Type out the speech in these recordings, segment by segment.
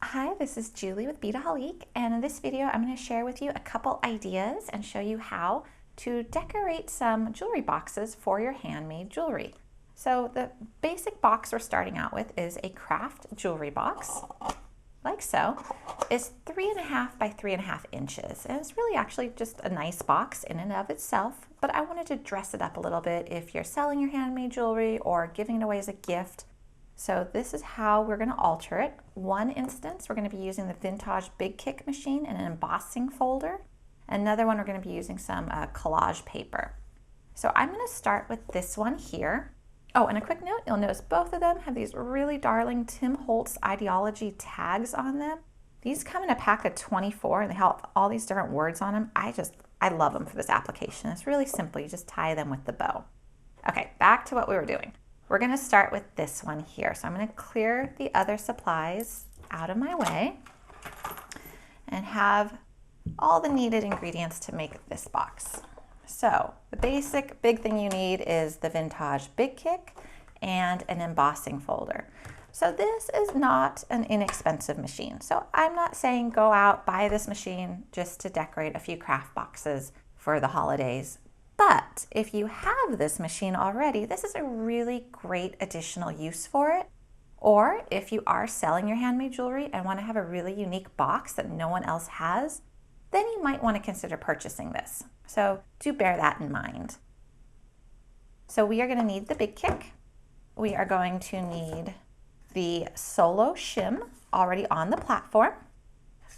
Hi, this is Julie with Beadaholique, and in this video I'm going to share with you a couple ideas and show you how to decorate some jewelry boxes for your handmade jewelry. So the basic box we're starting out with is a Kraft jewelry box, like so. It's 3.5 by 3.5 inches, and it's really actually just a nice box in and of itself, but I wanted to dress it up a little bit if you're selling your handmade jewelry or giving it away as a gift. So this is how we're going to alter it. One instance, we're going to be using the Vintaj BIGkick machine in an embossing folder. Another one, we're going to be using some collage paper. So I'm going to start with this one here. Oh, and a quick note, you'll notice both of them have these really darling Tim Holtz Idea-ology tags on them. These come in a pack of 24 and they have all these different words on them. I love them for this application. It's really simple. You just tie them with the bow. Okay, back to what we were doing. We're going to start with this one here. So I'm going to clear the other supplies out of my way and have all the needed ingredients to make this box. So the basic big thing you need is the Vintaj BIGkick and an embossing folder. So this is not an inexpensive machine. So I'm not saying go out, buy this machine just to decorate a few craft boxes for the holidays. But if you have this machine already, this is a really great additional use for it. Or if you are selling your handmade jewelry and want to have a really unique box that no one else has, then you might want to consider purchasing this. So do bear that in mind. So we are going to need the BIGkick. We are going to need the solo shim already on the platform.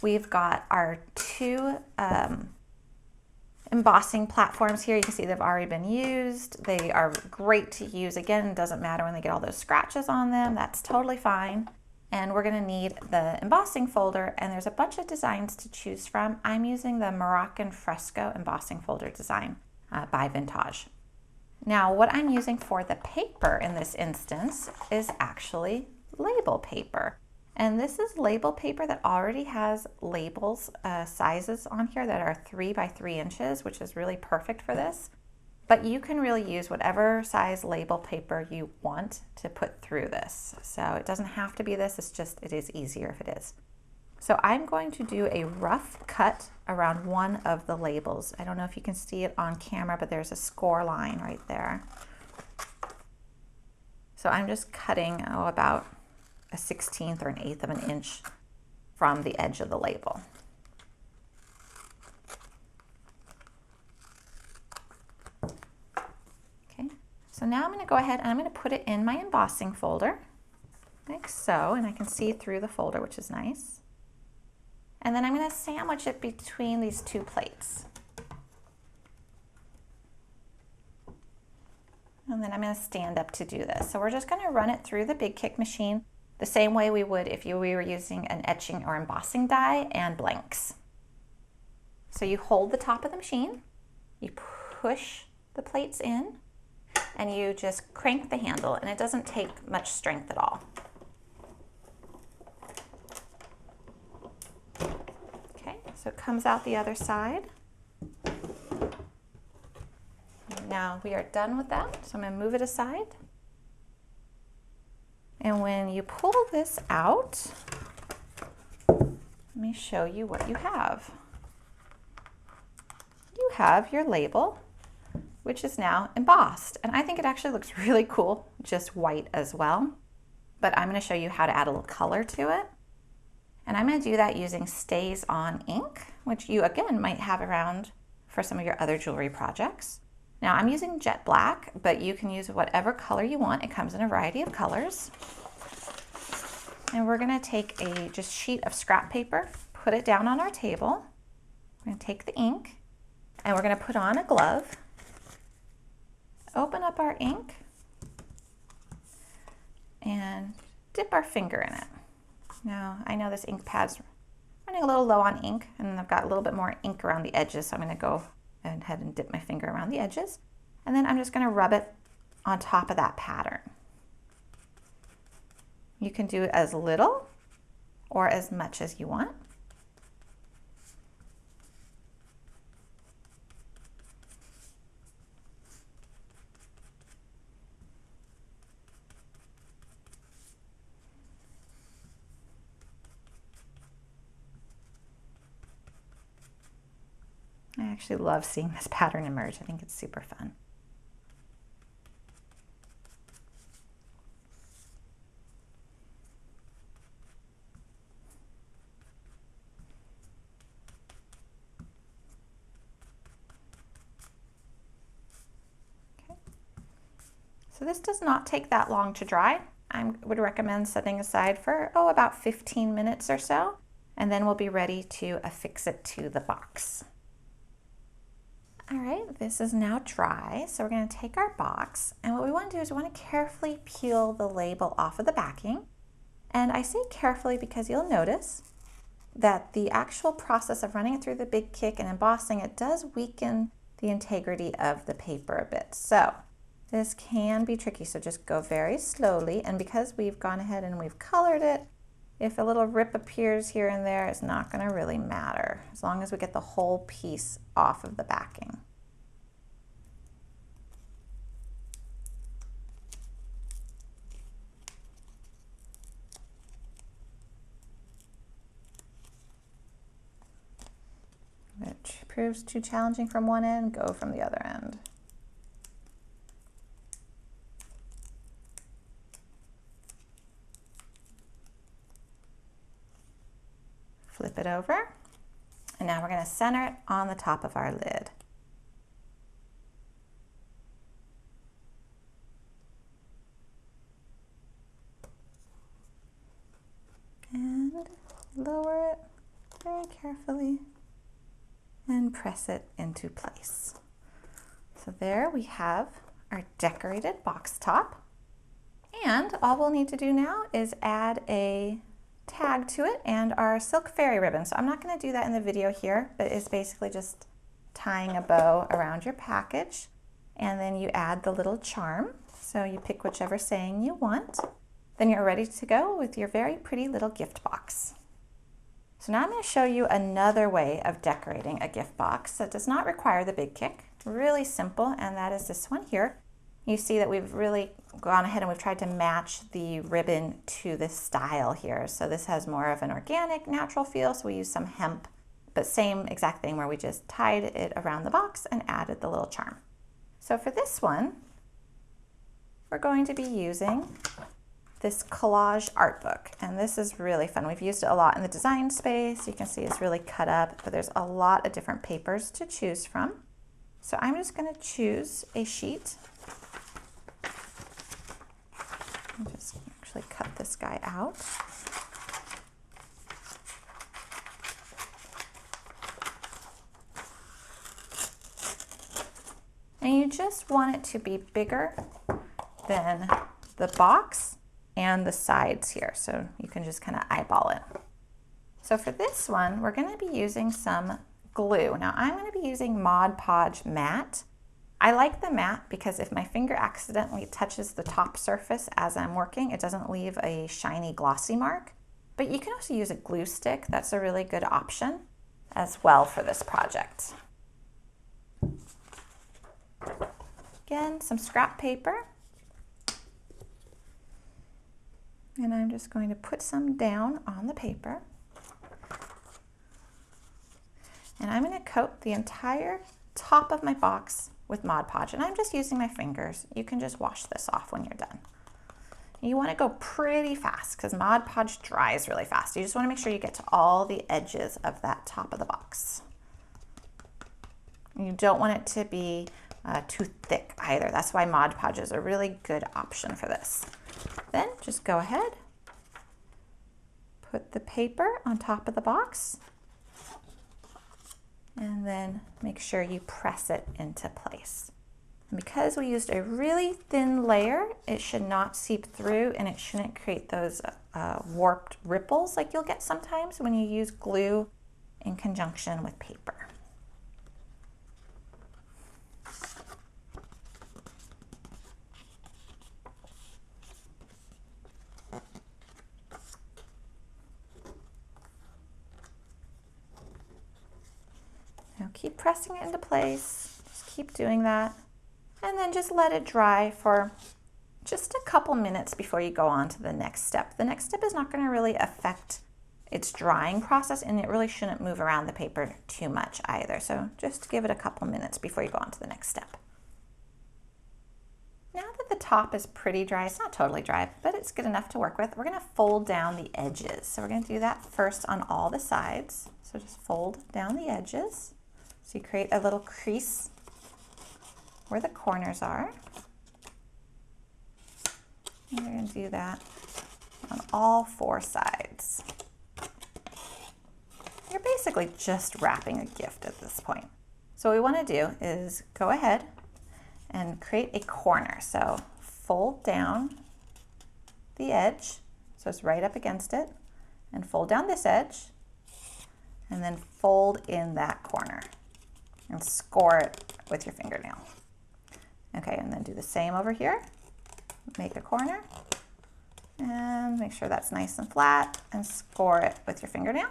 We've got our two embossing platforms here. You can see they've already been used. They are great to use. Again, it doesn't matter when they get all those scratches on them. That's totally fine. And we're going to need the embossing folder, and there's a bunch of designs to choose from. I'm using the Moroccan fresco embossing folder design by Vintaj. Now, what I'm using for the paper in this instance is actually label paper. And this is label paper that already has labels, sizes on here that are 3 by 3 inches, which is really perfect for this. But you can really use whatever size label paper you want to put through this. So it doesn't have to be this, it is easier if it is. So I'm going to do a rough cut around one of the labels. I don't know if you can see it on camera, but there's a score line right there. So I'm just cutting about a 1/16 or an 1/8 of an inch from the edge of the label. Okay, so now I'm going to go ahead and I'm going to put it in my embossing folder, like so, and I can see through the folder, which is nice. And then I'm going to sandwich it between these two plates. And then I'm going to stand up to do this. So we're just going to run it through the BIGkick machine the same way we would if we were using an etching or embossing die and blanks. So you hold the top of the machine, you push the plates in, and you just crank the handle, and it doesn't take much strength at all. Okay, so it comes out the other side. Now we are done with that, so I'm going to move it aside. And when you pull this out, let me show you what you have. You have your label, which is now embossed. And I think it actually looks really cool, just white as well. But I'm going to show you how to add a little color to it. And I'm going to do that using StazOn ink, which you again might have around for some of your other jewelry projects. Now I'm using jet black, but you can use whatever color you want. It comes in a variety of colors. And we're going to take a just sheet of scrap paper, put it down on our table. We're going to take the ink and we're going to put on a glove, open up our ink, and dip our finger in it. Now I know this ink pad's running a little low on ink, and I've got a little bit more ink around the edges, so I'm going to go ahead and dip my finger around the edges, and then I'm just going to rub it on top of that pattern. You can do as little or as much as you want. I actually love seeing this pattern emerge. I think it's super fun. Okay. So this does not take that long to dry. I would recommend setting aside for, about 15 minutes or so, and then we'll be ready to affix it to the box. All right, this is now dry, so we're going to take our box, and what we want to do is we want to carefully peel the label off of the backing. And I say carefully because you'll notice that the actual process of running it through the BIGkick and embossing it does weaken the integrity of the paper a bit. So this can be tricky, so just go very slowly. And because we've gone ahead and we've colored it, if a little rip appears here and there, it's not going to really matter as long as we get the whole piece off of the backing. Which proves too challenging from one end, go from the other end. Flip it over, and now we're going to center it on the top of our lid. And lower it very carefully and press it into place. So there we have our decorated box top. And all we'll need to do now is add a tag to it and our silk fairy ribbon. So I'm not going to do that in the video here, but it's basically just tying a bow around your package, and then you add the little charm. So you pick whichever saying you want. Then you're ready to go with your very pretty little gift box. So now I'm going to show you another way of decorating a gift box that does not require the BIGkick. Really simple, and that is this one here. You see that we've really gone ahead and we've tried to match the ribbon to this style here. So this has more of an organic, natural feel, so we use some hemp, but same exact thing where we just tied it around the box and added the little charm. So for this one, we're going to be using this collage art book, and this is really fun. We've used it a lot in the design space. You can see it's really cut up, but there's a lot of different papers to choose from. So I'm just going to choose a sheet. I'll just actually cut this guy out. And you just want it to be bigger than the box and the sides here, so you can just kind of eyeball it. So for this one, we're going to be using some glue. Now I'm going to be using Mod Podge Matte. I like the matte because if my finger accidentally touches the top surface as I'm working, it doesn't leave a shiny glossy mark. But you can also use a glue stick. That's a really good option as well for this project. Again, some scrap paper. And I'm just going to put some down on the paper. And I'm going to coat the entire top of my box with Mod Podge. And I'm just using my fingers. You can just wash this off when you're done. You want to go pretty fast because Mod Podge dries really fast. You just want to make sure you get to all the edges of that top of the box. You don't want it to be too thick either. That's why Mod Podge is a really good option for this. Then just go ahead, put the paper on top of the box, and then make sure you press it into place. And because we used a really thin layer, it should not seep through and it shouldn't create those warped ripples like you'll get sometimes when you use glue in conjunction with paper. Now keep pressing it into place, just keep doing that, and then just let it dry for just a couple minutes before you go on to the next step. The next step is not going to really affect its drying process, and it really shouldn't move around the paper too much either. So just give it a couple minutes before you go on to the next step. Now that the top is pretty dry, it's not totally dry, but it's good enough to work with, we're going to fold down the edges. So we're going to do that first on all the sides. So just fold down the edges. So you create a little crease where the corners are. And you're going to do that on all 4 sides. You're basically just wrapping a gift at this point. So what we want to do is go ahead and create a corner. So fold down the edge, so it's right up against it, and fold down this edge, and then fold in that corner and score it with your fingernail. Okay, and then do the same over here. Make a corner and make sure that's nice and flat and score it with your fingernail.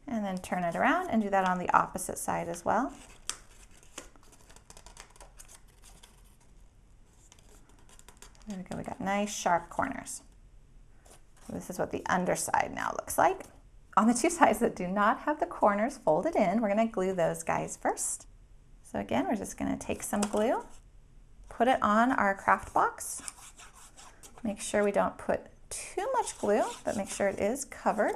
And then turn it around and do that on the opposite side as well. There we go, we got nice sharp corners. So this is what the underside now looks like. On the 2 sides that do not have the corners folded in, we're going to glue those guys first. So again, we're just going to take some glue, put it on our Kraft box. Make sure we don't put too much glue, but make sure it is covered.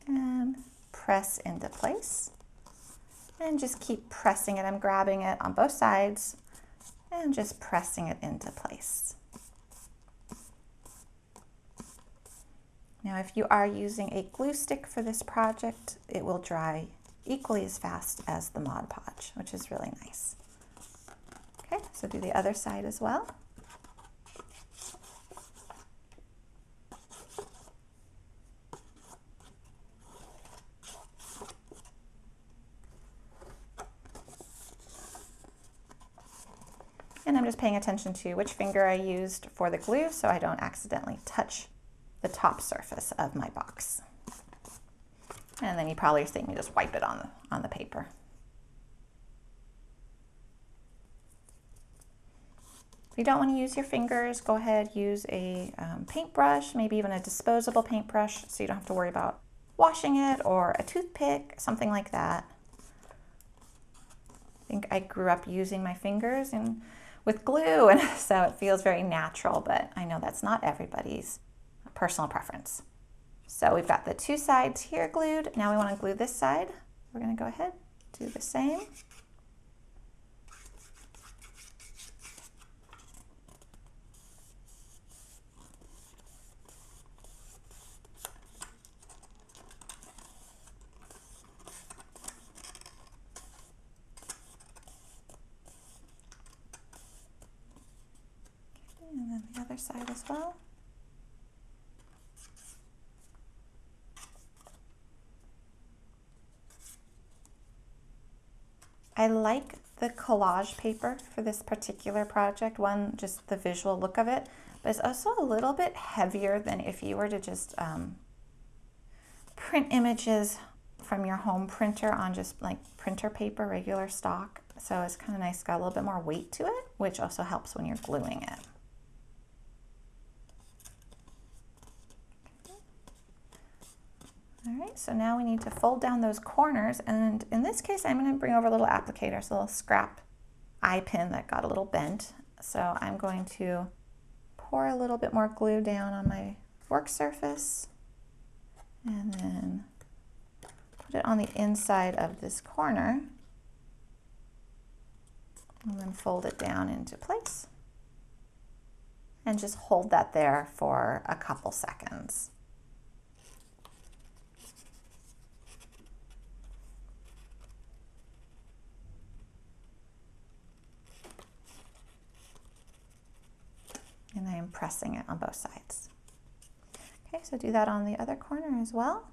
And press into place. And just keep pressing it. I'm grabbing it on both sides and just pressing it into place. Now, if you are using a glue stick for this project, it will dry equally as fast as the Mod Podge, which is really nice. Okay, so do the other side as well. And I'm just paying attention to which finger I used for the glue so I don't accidentally touch the top surface of my box. And then you probably are seeing me just wipe it on the paper. If you don't want to use your fingers, go ahead, use a paintbrush, maybe even a disposable paintbrush so you don't have to worry about washing it, or a toothpick, something like that. I think I grew up using my fingers and with glue, and so it feels very natural, but I know that's not everybody's personal preference. So we've got the 2 sides here glued. Now we want to glue this side. We're going to go ahead, do the same. And then the other side as well. I like the collage paper for this particular project. One, just the visual look of it, but it's also a little bit heavier than if you were to just print images from your home printer on just like printer paper, regular stock. So it's kind of nice, got a little bit more weight to it, which also helps when you're gluing it. All right, so now we need to fold down those corners, and in this case I'm going to bring over a little applicator, so a little scrap eye pin that got a little bent. So I'm going to pour a little bit more glue down on my work surface and then put it on the inside of this corner and then fold it down into place and just hold that there for a couple seconds. And I am pressing it on both sides. Okay, so do that on the other corner as well.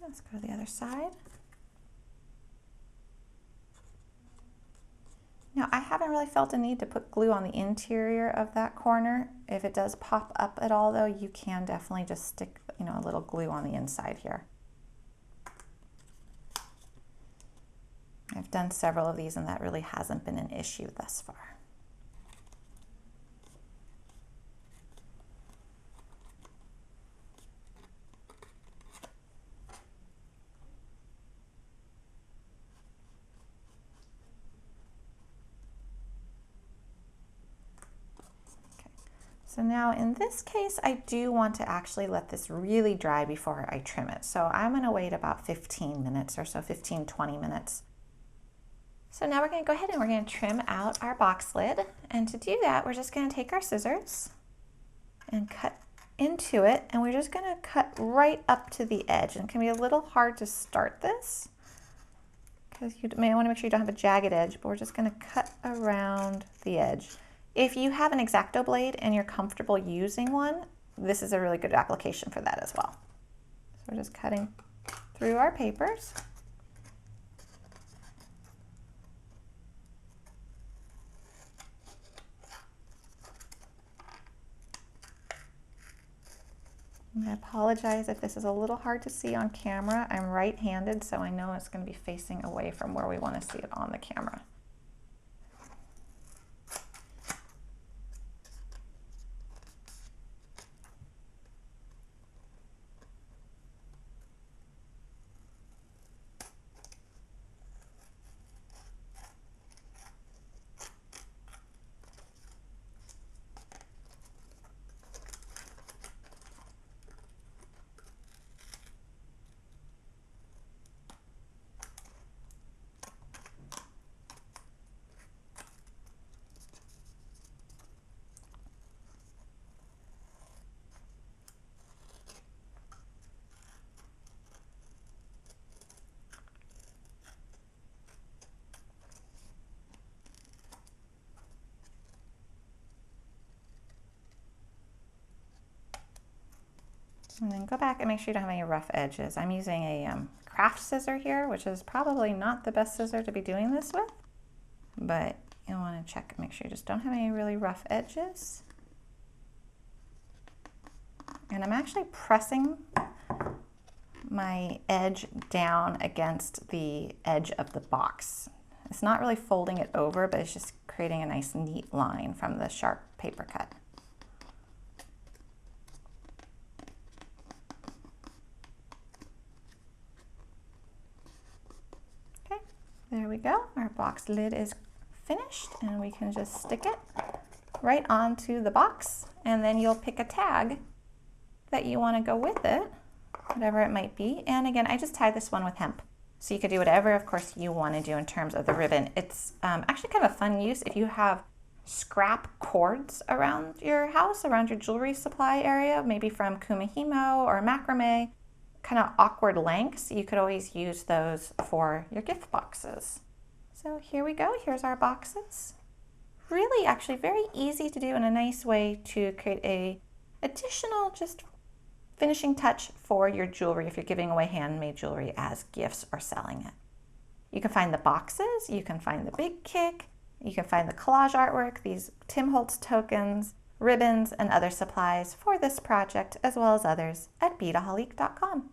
Let's go to the other side. Now, I haven't really felt a need to put glue on the interior of that corner. If it does pop up at all though, you can definitely just stick, a little glue on the inside here. I've done several of these and that really hasn't been an issue thus far. So now in this case, I do want to actually let this really dry before I trim it. So I'm gonna wait about 15 minutes or so, 15, 20 minutes. So now we're gonna go ahead and we're gonna trim out our box lid. And to do that, we're just gonna take our scissors and cut into it. And we're just gonna cut right up to the edge. And it can be a little hard to start this because you may wanna make sure you don't have a jagged edge, but we're just gonna cut around the edge. If you have an X-Acto blade and you're comfortable using one, this is a really good application for that as well. So we're just cutting through our papers. I apologize if this is a little hard to see on camera. I'm right-handed, so I know it's going to be facing away from where we want to see it on the camera. And then go back and make sure you don't have any rough edges. I'm using a Kraft scissor here, which is probably not the best scissor to be doing this with, but you'll want to check and make sure you just don't have any really rough edges. And I'm actually pressing my edge down against the edge of the box. It's not really folding it over, but it's just creating a nice neat line from the sharp paper cut. There we go, our box lid is finished and we can just stick it right onto the box, and then you'll pick a tag that you want to go with it, whatever it might be. And again, I just tied this one with hemp. So you could do whatever, of course, you want to do in terms of the ribbon. It's actually kind of a fun use if you have scrap cords around your house, around your jewelry supply area, maybe from kumihimo or macrame, kind of awkward lengths. You could always use those for your gift boxes. So here we go, here's our boxes. Really actually very easy to do and a nice way to create a additional just finishing touch for your jewelry if you're giving away handmade jewelry as gifts or selling it. You can find the boxes, you can find the BIGkick, you can find the collage artwork, these Tim Holtz tokens, ribbons, and other supplies for this project, as well as others at Beadaholique.com.